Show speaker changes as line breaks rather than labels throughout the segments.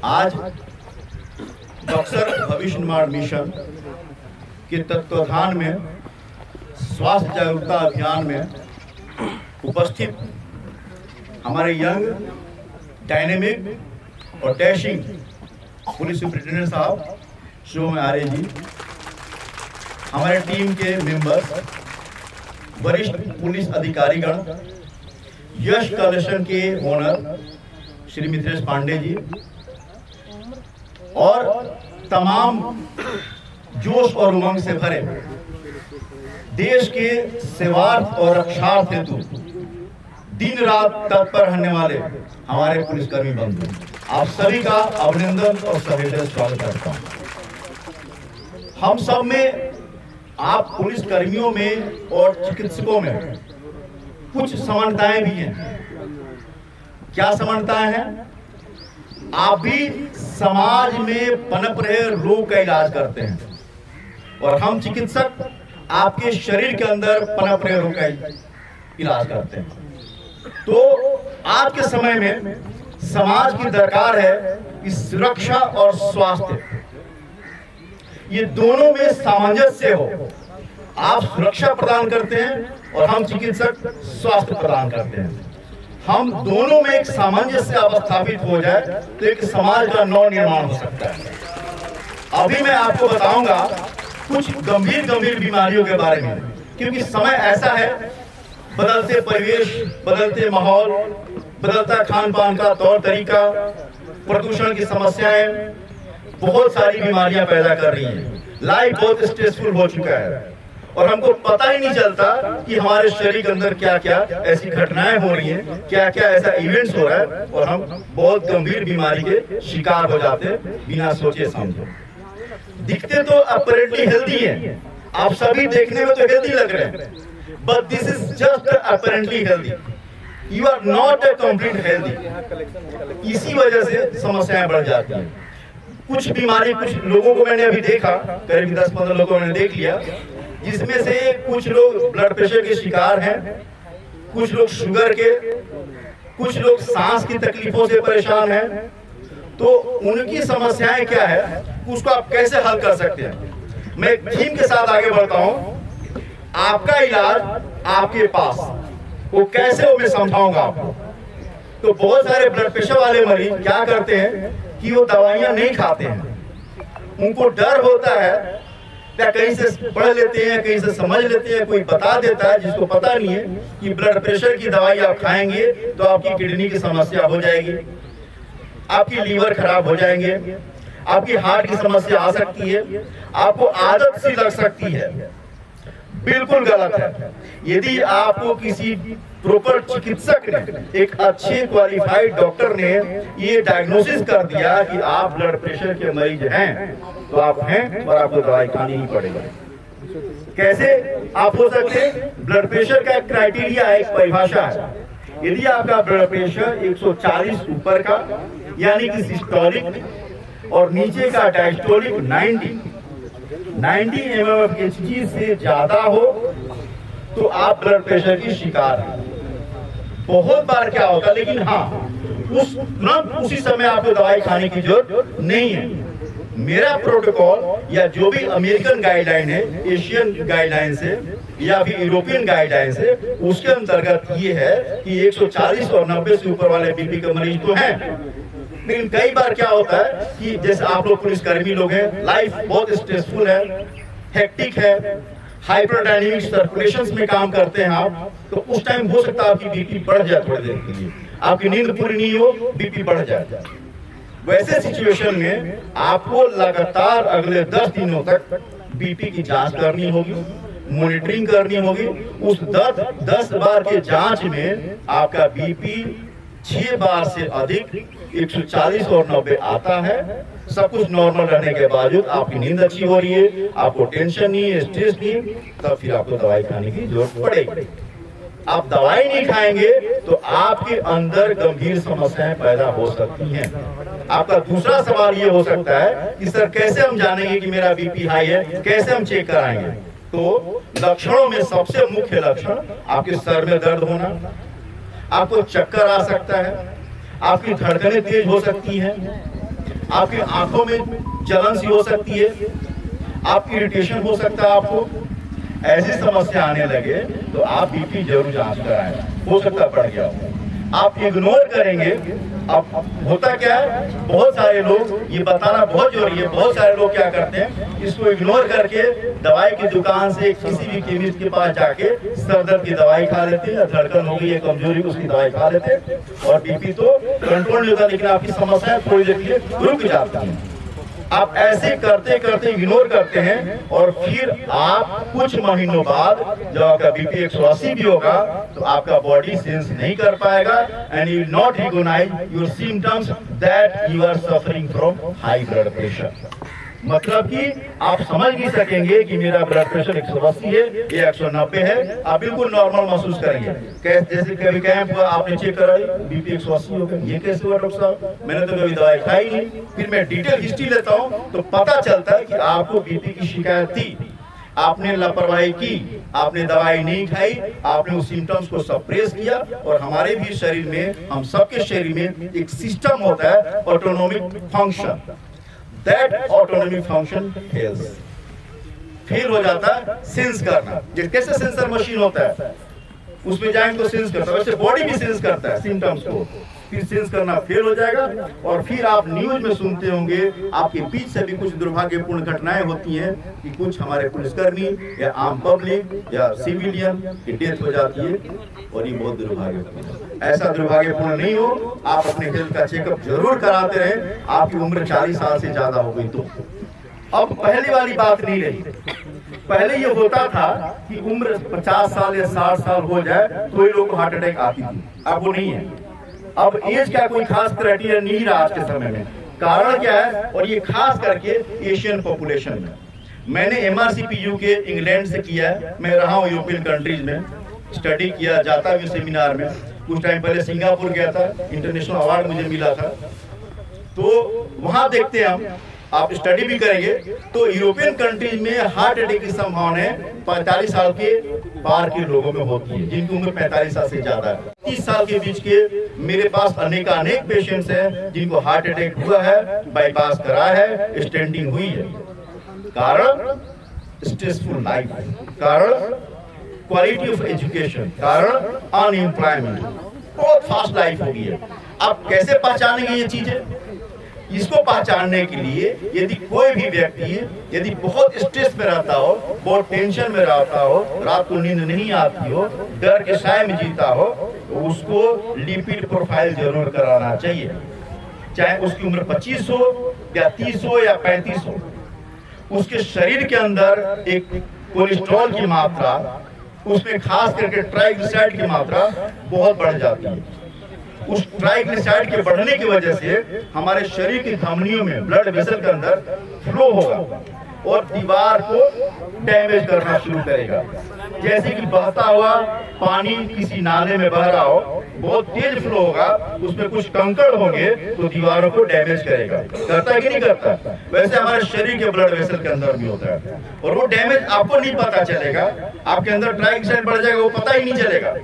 आज डॉक्टर भविष्य निर्माण मिशन के तत्वाधान में स्वास्थ्य जागरूकता अभियान में उपस्थित हमारे यंग, डायनेमिक और डैशिंग पुलिस सुपरिटेंडेंट साहब शुभम आर्य जी, हमारे टीम के मेंबर्स, वरिष्ठ पुलिस अधिकारीगण, यश कलेक्शन के ओनर श्री मिथिलेश पांडे जी और तमाम जोश और उमंग से भरे देश के सेवार्थ और रक्षार्थ हेतु दिन रात तत्पर रहने वाले हमारे पुलिसकर्मी बंधु, आप सभी का अभिनंदन और सविनय स्वागत करता हूं। हम सब में, आप पुलिसकर्मियों में और चिकित्सकों में कुछ समानताएं भी हैं। क्या समानताएं हैं? आप भी समाज में पनप रहे रोग का इलाज करते हैं और हम चिकित्सक आपके शरीर के अंदर पनप रहे रोग का इलाज करते हैं। तो आज के समय में समाज की दरकार है कि सुरक्षा और स्वास्थ्य, ये दोनों में सामंजस्य हो। आप सुरक्षा प्रदान करते हैं और हम चिकित्सक स्वास्थ्य प्रदान करते हैं। हम दोनों में एक सामंजस्य अवस्थापित हो जाए तो एक समाज का नव निर्माण हो सकता है। अभी मैं आपको बताऊंगा कुछ गंभीर बीमारियों के बारे में, क्योंकि समय ऐसा है, बदलते परिवेश, बदलते माहौल, बदलता खान पान का तौर तरीका, प्रदूषण की समस्याएं बहुत सारी बीमारियां पैदा कर रही हैं। लाइफ बहुत स्ट्रेसफुल हो चुका है और हमको पता ही नहीं चलता कि हमारे शरीर के अंदर क्या क्या ऐसी घटनाएं हो रही हैं, क्या क्या ऐसा इवेंट्स हो रहा है और हम बहुत गंभीर बीमारी के शिकार हो जाते हैं बिना सोचे समझे। दिखते तो अपरेंटली हेल्दी हैं, आप सभी देखने में तो हेल्दी लग रहे हैं, but this is just apparently healthy, you are not a complete healthy. इसी वजह से समस्याएं बढ़ जाती हैं। कुछ बीमारी, कुछ लोगों को मैंने अभी देखा, करीब 10-15 लोगों को मैंने देख लिया, जिसमें से कुछ लोग ब्लड प्रेशर के शिकार हैं, कुछ लोग शुगर के, कुछ लोग सांस की तकलीफों से परेशान हैं। तो उनकी समस्याएं क्या है, उसको आप कैसे हल कर सकते हैं? मैं एक थीम के साथ आगे बढ़ता हूं, आपका इलाज आपके पास, वो कैसे वो मैं समझाऊंगा आपको। तो बहुत सारे ब्लड प्रेशर वाले मरीज क्या करते हैं कि वो दवाइयां नहीं खाते हैं, उनको डर होता है, या कहीं से पढ़ लेते हैं, कहीं से समझ लेते हैं, कोई बता देता है जिसको पता नहीं है कि ब्लड प्रेशर की दवाई आप खाएंगे तो आपकी किडनी की समस्या हो जाएगी, आपकी लीवर खराब हो जाएंगे, आपकी हार्ट की समस्या आ सकती है, आपको आदत सी लग सकती है। बिल्कुल गलत है। यदि आपको किसी प्रॉपर चिकित्सक ने, एक अच्छे क्वालिफाइड डॉक्टर ने ये डायग्नोसिस कर दिया कि आप ब्लड प्रेशर के मरीज हैं, तो आप हैं और आपको दवाई खानी ही पड़ेगी। कैसे आप हो सकते हैं? ब्लड प्रेशर का एक क्राइटेरिया है, एक परिभाषा है। यदि आपका ब्लड प्रेशर 140 ऊपर का यानी कि सिस्टोलिक और नीचे का डायस्टोलिक 90 mmHg से ज्यादा हो तो आप ब्लड प्रेशर की शिकार हैं। बहुत बार क्या होता है, लेकिन हाँ, उसी समय आपको दवाई खाने की जरूरत नहीं है। मेरा प्रोटोकॉल या जो भी अमेरिकन गाइडलाइन है, एशियन गाइडलाइन से या फिर यूरोपियन गाइडलाइन से, उसके अंतर्गत ये है कि 140 और 90 से ऊपर वाले बीपी के मरीज तो हैं। लेकिन कई बार क्या होता है कि जैसे आप लोग पुलिसकर्मी लोग हैं, लाइफ बहुत स्ट्रेसफुल है, हेक्टिक है, हाइपरडायनामिक सर्कुलेशंस में काम करते हैं आप, तो उस टाइम हो सकता है आपकी बीपी बढ़ जाए, थोड़ी देर के लिए आपकी नींद पूरी नहीं हो, बीपी बढ़ जाए। वैसे सिचुएशन में आपको लगातार अगले 10 दिनों तक बीपी की जांच करनी होगी, मॉनिटरिंग करनी होगी। उस 10 बार के जांच में आपका बीपी 6 बार से अधिक 140 और 90 आता है, सब कुछ नॉर्मल रहने के बावजूद आपकी नींद अच्छी हो रही है, आपको टेंशन नहीं है, स्ट्रेस नहीं, तब फिर आपको दवाई खाने की जरूरत पड़ेगी। आप दवाई नहीं खाएंगे तो आपके अंदर गंभीर समस्याएं पैदा हो सकती हैं। आपका दूसरा सवाल ये हो सकता है कि सर कैसे हम जानेंगे कि मेरा बीपी हाई है, कैसे हम चेक कराएंगे? तो लक्षणों में सबसे मुख्य लक्षण आपके सर में दर्द होना, आपको चक्कर आ सकता है, आपकी धड़कनें तेज हो सकती हैं, आपकी आंखों में जलन सी हो सकती है, आपकी इरिटेशन हो सकता है, आपको ऐसी समस्या आने लगे तो आप बीपी जरूर जांच कराएं, हो सकता है बढ़ गया हो। आप इग्नोर करेंगे। अब होता क्या है, बहुत सारे लोग, ये बताना बहुत जरूरी है, बहुत सारे लोग क्या करते हैं, इसको इग्नोर करके दवाई की दुकान से किसी भी केमिस्ट के पास जाके सर दर्द की दवाई खा लेते हैं, धड़कन हो गई है कमजोरी, उसकी दवाई खा लेते हैं और बीपी तो कंट्रोल नहीं होता, लेकिन आपकी समस्या थोड़ी देर के लिए रुक जाती है। आप ऐसे करते करते इग्नोर करते हैं और फिर आप कुछ महीनों बाद जब आपका बीपी 180 भी होगा तो आपका बॉडी सेंस नहीं कर पाएगा and you will not recognise your symptoms that you are suffering from high blood pressure. मतलब कि आप समझ नहीं सकेंगे कि मेरा ब्लड प्रेशर 180 है या 190 है, आप बिल्कुल नॉर्मल महसूस करेंगे। जैसे कभी कैंप हुआ, आपने चेक कराई, बीपी 180 हो गया, ये कैसे हुआ डॉक्टर साहब, मैंने तो कभी दवाई खाई नहीं। फिर मैं डिटेल हिस्ट्री लेता हूँ तो पता चलता है कि आपको बीपी की शिकायत थी, आपने लापरवाही की, आपने दवाई नहीं खाई, आपने उस सिम्टम्स को सप्रेस किया। और हमारे भी शरीर में, हम सबके शरीर में एक सिस्टम होता है autonomic function, that autonomic function fail हो जाता है सेंस करना। जैसे सेंसर मशीन होता है, उसमें जाएंगे तो सेंस करता है, वैसे बॉडी भी सेंस करता है सिम्टम्स को, फिर सेंस करना फेल हो जाएगा। और फिर आप न्यूज में सुनते होंगे, आपके बीच से भी कुछ दुर्भाग्यपूर्ण घटनाएं होती हैं कि कुछ हमारे पुलिसकर्मी या आम पब्लिक या सिविलियन की डेथ हो जाती है, और ये बहुत दुर्भाग्यपूर्ण। ऐसा दुर्भाग्यपूर्ण नहीं हो, आप अपने हेल्थ का चेकअप जरूर कराते रहें। आपकी उम्र 40 साल से ज्यादा हो गई तो अब पहले वाली बात नहीं रही। पहले ये होता था कि उम्र 50 साल या 60 साल हो जाए तो ये लोग को हार्ट अटैक आती थी, अब वो नहीं है। अब एज का कोई खास क्राइटेरिया नहीं रहा आज के समय में। कारण क्या है, और ये खास करके एशियन पॉपुलेशन में। मैंने MRCPU के इंग्लैंड से किया है, मैं रहा हूँ यूरोपियन कंट्रीज में, स्टडी किया, जाता भी सेमिनार में। कुछ टाइम पहले सिंगापुर गया था, इंटरनेशनल अवार्ड मुझे मिला था। तो वहां देखते हैं हम, आप स्टडी भी करेंगे तो यूरोपियन कंट्रीज में हार्ट अटैक की संभावना 45 साल के पार के लोगों में होती है, जिनकी उम्र 45 साल से ज्यादा है। 30 साल के बीच के मेरे पास अनेक पेशेंट्स हैं जिनको हार्ट अटैक हुआ है, बाईपास करा है, स्टेंटिंग हुई है। कारण स्ट्रेसफुल लाइफ, कारण क्वालिटी ऑफ एजुकेशन, कारण अनएम्प्लॉयमेंट, बहुत फास्ट लाइफ हो गई है। आप कैसे पहचानेंगे ये चीजें? इसको पहचानने के लिए यदि कोई भी व्यक्ति यदि बहुत स्ट्रेस में रहता हो, बहुत टेंशन में रहता हो, रात को नींद नहीं आती हो, डर के साए में जीता हो, तो उसको लिपिड प्रोफाइल जरूर कराना चाहिए। चाहे उसकी उम्र 25 हो या 30 हो या 35 हो, उसके शरीर के अंदर एक कोलेस्ट्रॉल की मात्रा, उसमें खास करके ट्राइग्लिसराइड की मात्रा बहुत बढ़ जाती है। उस ट्राइग्लिसराइड के बढ़ने की वजह से हमारे शरीर की धमनियों में, ब्लड वेसल के अंदर फ्लो होगा और दीवार को डैमेज करना शुरू करेगा। जैसे कि बहता हुआ पानी किसी नाले में बह रहा हो, बहुत तेज फ्लो होगा, उसमें कुछ कंकड़ होंगे तो दीवारों को डैमेज करेगा। करता है कि नहीं करता? वैसे हमारे शरीर के ब्लड वेसल के अंदर भी होता है, और वो डैमेज आपको नहीं पता चलेगा, आपके अंदर ट्राइग्लिसराइड बढ़ जाएगा, वो पता ही नहीं चलेगा।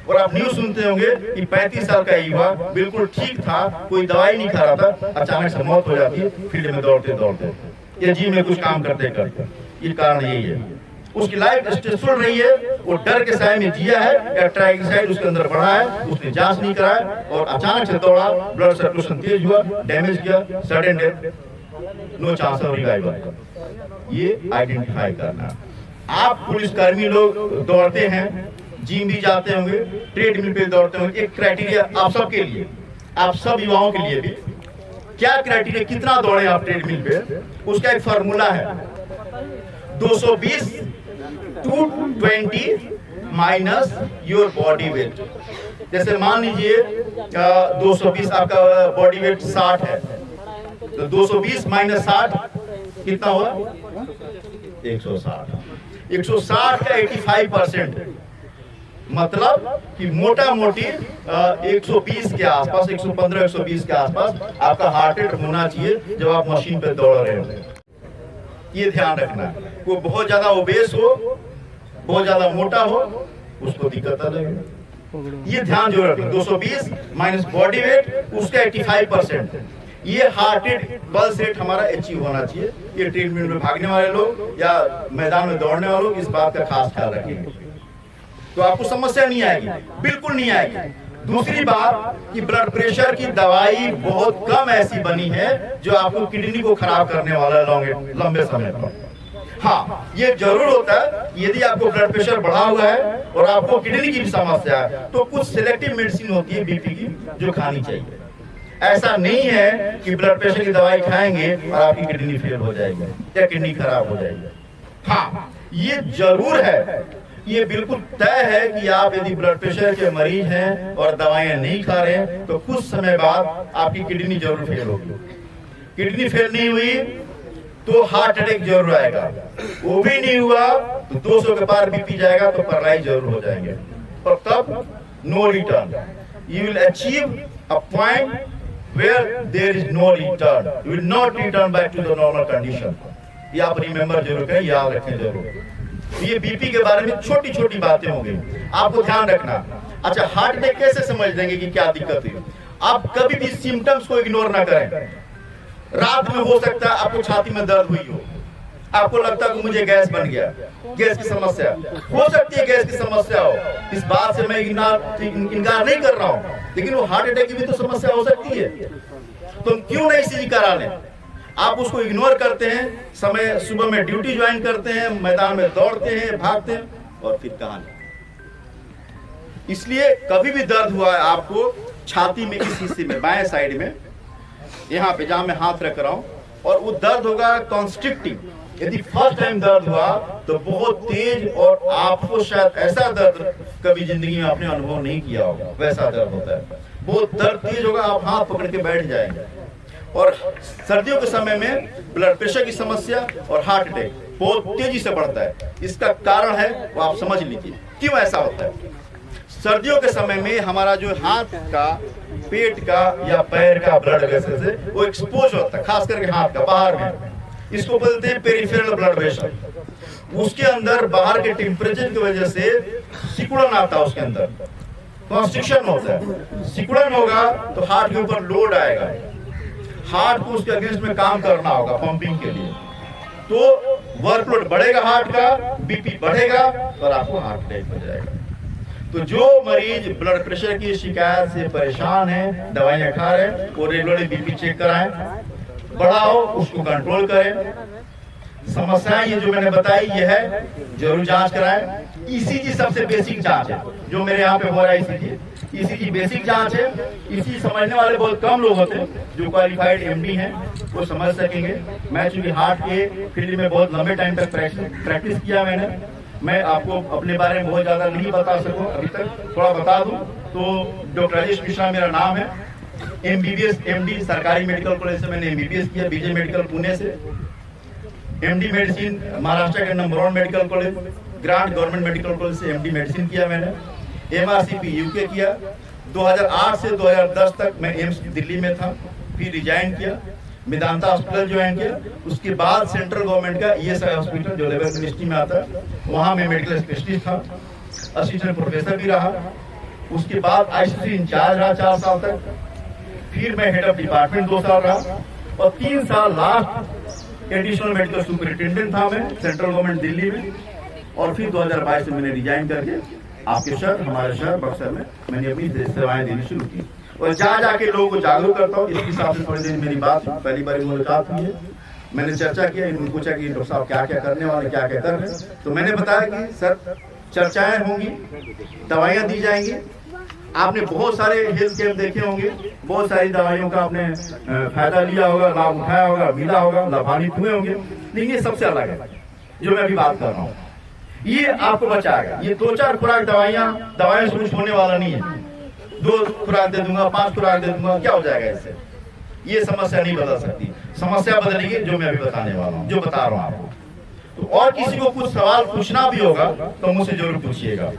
और आप न्यूज सुनते होंगे कि 35 साल का युवा बिल्कुल ठीक था, कोई दवाई नहीं खा रहा था, अचानक से मौत हो जाती है फील्ड में दौड़ते दौड़ते या जिम में कुछ काम करते करते। ये कारण यही है, उसकी लाइफ स्ट्रेसफुल रही है, वो डर के साए में जिया है, या ट्राइग्लिसराइड उसके अंदर बढ़ा है, उसने जांच नहीं कराया और अचानक से दौड़ा, ब्लड सर्कुलेशन तेज हुआ, डैमेज किया, sudden death, no chance of revival. ये आइडेंटिफाई करना। आप पुलिसकर्मी लोग दौड़ते हैं, जिम भी जाते होंगे, ट्रेडमिल पे दौड़ते होंगे, एक क्राइटेरिया आप सबके लिए, आप सब युवाओं के लिए भी, क्या क्राइटेरिया, कितना दौड़े आप ट्रेडमिल पे, उसका एक फार्मूला है, 220 220 माइनस योर बॉडी वेट। जैसे मान लीजिए 220 आपका बॉडी वेट 60 है, तो 220 माइनस 60 कितना हुआ? 160। 160 का 85%, मतलब कि मोटा मोटी 120 के आसपास, 115 120 के आसपास आपका हार्ट रेट होना चाहिए जब आप मशीन पे दौड़ रहे हो। ये ध्यान रखना। कोई बहुत ज्यादा ओबेस हो, बहुत ज्यादा मोटा हो, उसको दिक्कत लगेगी। ये ध्यान जो रखना। 220 माइनस बॉडी वेट, उसका 85%। ये हार्ट रेट पल्स रेट हमारा अचीव होना चाहिए। ये ट्रेडमिल में भागने वाले लोग या मैदान में दौड़ने वाले लोग इस बात का खास ख्याल रखेंगे तो आपको समस्या नहीं आएगी, बिल्कुल नहीं आएगी। दूसरी बात कि ब्लड प्रेशर की दवाई बहुत कम ऐसी बनी है जो आपको किडनी को खराब करने वाला है लंबे समय पर। हाँ, ये जरूर होता है यदि आपको ब्लड प्रेशर बढ़ा हुआ है और आपको किडनी की भी समस्या है तो कुछ सिलेक्टिव मेडिसिन होती है बीपी की जो खानी चाहिए। ऐसा नहीं है कि ब्लड प्रेशर की दवाई खाएंगे और आपकी किडनी फेल हो जाएगी या किडनी खराब हो जाएगी। हाँ, ये जरूर है, ये बिल्कुल तय है कि आप यदि ब्लड प्रेशर के मरीज हैं और दवाइयां नहीं खा रहे हैं तो कुछ समय बाद आपकी किडनी जरूर फेल होगी। किडनी फेल नहीं हुई तो हार्ट अटैक जरूर आएगा, वो भी नहीं हुआ तो 200 के पार बीपी जाएगा तो पैरालाइज जरूर हो जाएंगे और तब no return. You will achieve a point where there is no return, you will not return back to the normal condition. ये आप रिमेंबर जरूर करें, याद रखें जरूर। ये बीपी के बारे में छोटी छोटी बातें होंगी, आपको ध्यान रखना। अच्छा, हार्ट अटैक कैसे समझ लेंगे कि क्या दिक्कत है? आप कभी भी सिम्टम्स को इग्नोर ना करें। रात में हो सकता है आपको छाती में दर्द हुई हो, आपको लगता है कि मुझे गैस बन गया, गैस की समस्या हो सकती है, गैस की समस्या हो, इस बात से मैं इनकार नहीं कर रहा हूं, लेकिन वो हार्ट अटैक की भी तो समस्या हो सकती है। तो क्यों नहीं ईसीजी करा लें? आप उसको इग्नोर करते हैं, समय सुबह में ड्यूटी ज्वाइन करते हैं, मैदान में दौड़ते हैं, भागते हैं और फिर कहानी। इसलिए कभी भी दर्द हुआ है आपको छाती में, इस हिस्से में, बाएं साइड में, यहाँ पे जहां मैं हाथ रख रहा हूं, और वो दर्द होगा कॉन्स्ट्रिक्टिंग। यदि फर्स्ट टाइम दर्द हुआ तो बहुत तेज, और आपको शायद ऐसा दर्द कभी जिंदगी में आपने अनुभव नहीं किया होगा, वैसा दर्द होता है। बहुत दर्द तेज होगा, आप हाथ पकड़ के बैठ जाएंगे। और सर्दियों के समय में ब्लड प्रेशर की समस्या और हार्ट अटैक बहुत तेजी से बढ़ता है। इसका कारण है वो आप समझ लीजिए क्यों ऐसा होता है। सर्दियों के समय में हमारा जो हाथ का, पेट का या पैर का ब्लड वेसल्स है वो एक्सपोज होता है, खास करके हाथ का बाहर में। इसको बोलते हैं पेरिफेरल ब्लड वेसल। उसके अंदर बाहर के टेम्परेचर की वजह से सिकुड़न आता है, उसके अंदर कॉन्स्ट्रिक्शन होता है। सिकुड़न होगा तो हार्ट के ऊपर लोड आएगा, हार्ट को उसके अगेंस्ट में काम करना होगा पंपिंग के लिए, तो वर्कलोड बढ़ेगा, हार्ट का बीपी बढ़ेगा और आपको हार्ट अटैक हो जाएगा। तो जो मरीज ब्लड प्रेशर की शिकायत से परेशान है, दवाइयां खा रहे हैं, वो रेगुलरली बीपी चेक कराएं, बढ़ा हो उसको कंट्रोल करें। समस्याएं ये जो मैंने बताई ये है, जरूर जांच कराएं। ईसीजी सबसे बेसिक जांच है जो मेरे यहाँ पे हो रहा है। ईसीजी बेसिक जांच है। इसी समझने वाले बहुत कम लोग होते हैं, जो क्वालिफाइड एमडी हैं वो समझ सकेंगे। मैं चूंकि हार्ट के फील्ड में बहुत लंबे टाइम तक प्रैक्टिस किया मैंने, मैं आपको अपने बारे में बहुत ज्यादा नहीं बता सकूं अभी तक, थोड़ा बता दूं तो डॉक्टर राजेश मिश्रा मेरा नाम है। एमबीबीएस एमडी सरकारी मेडिकल कॉलेज से मैंने एमबीबीएस किया, बीजे मेडिकल पुणे से। एमडी मेडिसिन महाराष्ट्र के number 1 medical college, grant government medical college से एमडी मेडिसिन किया मैंने। एमआरसीपी यूके किया। 2008 से 2010 तक मैं एम्स दिल्ली में था, फिर रिजाइन किया, मेदांता हॉस्पिटल ज्वाइन किया। उसके बाद सेंट्रल गवर्नमेंट का ईएसआई हॉस्पिटल जो लेबर मिनिस्ट्री में आता है, वहाँ मैं मेडिकल स्पेशलिस्ट था, असिस्टेंट प्रोफेसर भी रहा। उसके बाद आईसीसी इंचार्ज रहा 4 साल तक, फिर मैं हेड ऑफ डिपार्टमेंट 2 साल रहा, और 3 साल लास्ट एडिशनल मेडिकल सुपरिटेंडेंट था मैं सेंट्रल गवर्नमेंट दिल्ली में। और फिर 2022 में मैंने रिजाइन करके आपके शहर, हमारे शहर बक्सर में मैंने अपनी सेवाएं देनी शुरू की, और जाके लोगों को जागरूक करता हूँ। इसके हिसाब से थोड़ी देर मेरी बात पहली बार मुलाकात हुई है, मैंने चर्चा किया, इन्होंने पूछा कि डॉक्टर साहब क्या क्या करने वाले, क्या क्या कर रहे हैं, तो मैंने बताया कि सर चर्चाएं होंगी, दवाइयाँ दी जाएंगी। आपने बहुत सारे हेल्थ कैंप देखे होंगे, बहुत सारी दवाइयों का आपने फायदा लिया होगा, लाभ उठाया होगा, मिला होगा, लाभान्वित हुए होंगे, लेकिन ये सबसे अलग है जो मैं अभी बात कर रहा हूँ। ये आपको बचाएगा। ये 2-4 खुराक दवाइयां से होने वाला नहीं है। 2 खुराक दे दूंगा, 5 खुराक दे दूंगा, क्या हो जाएगा इससे? ये समस्या नहीं बदल सकती। समस्या बदलेगी जो मैं अभी बताने वाला हूँ, जो बता रहा हूँ आपको। तो और किसी को कुछ सवाल पूछना भी होगा तो मुझसे जरूर पूछिएगा।